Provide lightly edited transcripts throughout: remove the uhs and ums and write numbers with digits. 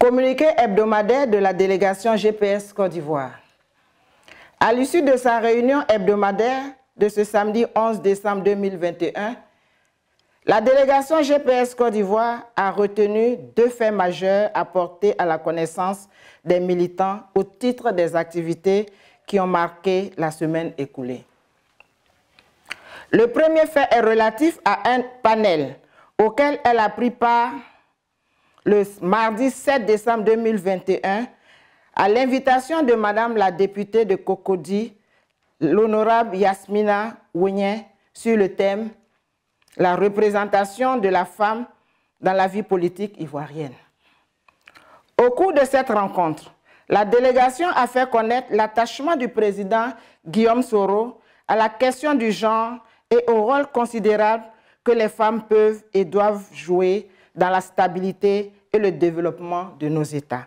Communiqué hebdomadaire de la délégation GPS Côte d'Ivoire. À l'issue de sa réunion hebdomadaire de ce samedi 11 décembre 2021, la délégation GPS Côte d'Ivoire a retenu 2 faits majeurs à porter à la connaissance des militants au titre des activités qui ont marqué la semaine écoulée. Le premier fait est relatif à un panel auquel elle a pris part le mardi 7 décembre 2021 à l'invitation de Madame la députée de Cocody, l'honorable Yasmina Ouigné, sur le thème « La représentation de la femme dans la vie politique ivoirienne ». Au cours de cette rencontre, la délégation a fait connaître l'attachement du président Guillaume Soro à la question du genre et au rôle considérable que les femmes peuvent et doivent jouer dans la stabilité et le développement de nos États.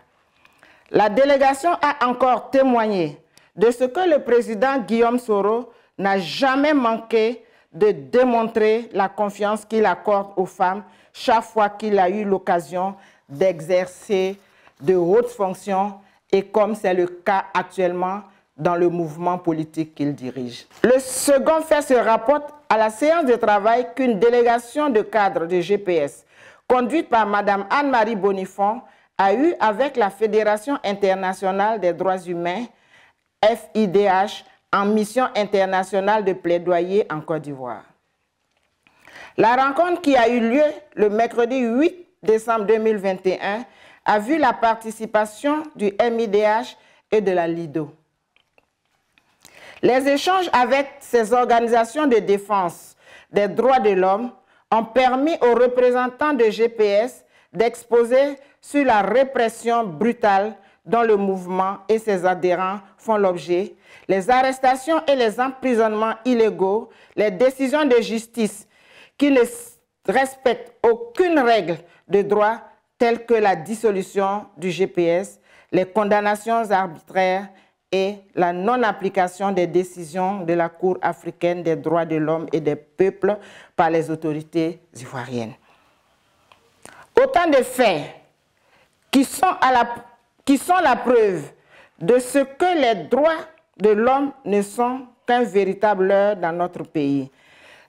La délégation a encore témoigné de ce que le président Guillaume Soro n'a jamais manqué de démontrer la confiance qu'il accorde aux femmes chaque fois qu'il a eu l'occasion d'exercer de hautes fonctions et comme c'est le cas actuellement dans le mouvement politique qu'il dirige. Le second fait se rapporte à la séance de travail qu'une délégation de cadres de GPS, conduite par Mme Anne-Marie Bonifond, a eue avec la Fédération internationale des droits humains, FIDH, en mission internationale de plaidoyer en Côte d'Ivoire. La rencontre qui a eu lieu le mercredi 8 décembre 2021 a vu la participation du MIDH et de la LIDO. Les échanges avec ces organisations de défense des droits de l'homme ont permis aux représentants de GPS d'exposer sur la répression brutale dont le mouvement et ses adhérents font l'objet, les arrestations et les emprisonnements illégaux, les décisions de justice qui ne respectent aucune règle de droit telles que la dissolution du GPS, les condamnations arbitraires et la non-application des décisions de la Cour africaine des droits de l'homme et des peuples par les autorités ivoiriennes. Autant de faits qui sont la preuve de ce que les droits de l'homme ne sont qu'un véritable leurre dans notre pays.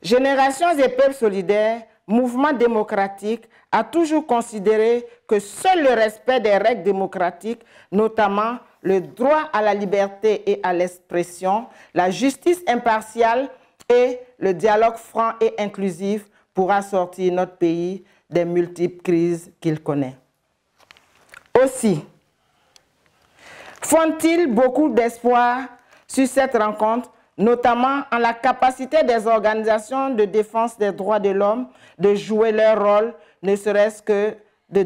Générations et Peuples solidaires, mouvement démocratique, a toujours considéré que seul le respect des règles démocratiques, notamment le droit à la liberté et à l'expression, la justice impartiale et le dialogue franc et inclusif pourra sortir notre pays des multiples crises qu'il connaît. Aussi, font-ils beaucoup d'espoir sur cette rencontre, notamment en la capacité des organisations de défense des droits de l'homme de jouer leur rôle, ne serait-ce que de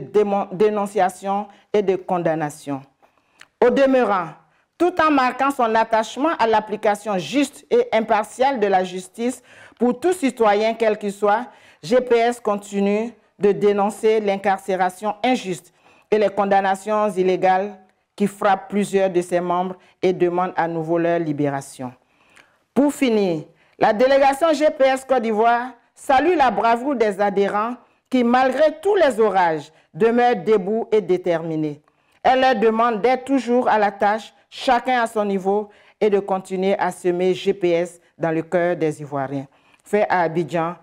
dénonciation et de condamnation. Au demeurant, tout en marquant son attachement à l'application juste et impartiale de la justice pour tout citoyen quel qu'il soit, GPS continue de dénoncer l'incarcération injuste et les condamnations illégales qui frappent plusieurs de ses membres et demande à nouveau leur libération. Pour finir, la délégation GPS Côte d'Ivoire salue la bravoure des adhérents qui, malgré tous les orages, demeurent debout et déterminés. Elle leur demande d'être toujours à la tâche, chacun à son niveau, et de continuer à semer GPS dans le cœur des Ivoiriens. Fait à Abidjan,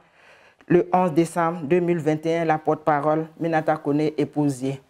le 11 décembre 2021, la porte-parole Minata Koné Épousier.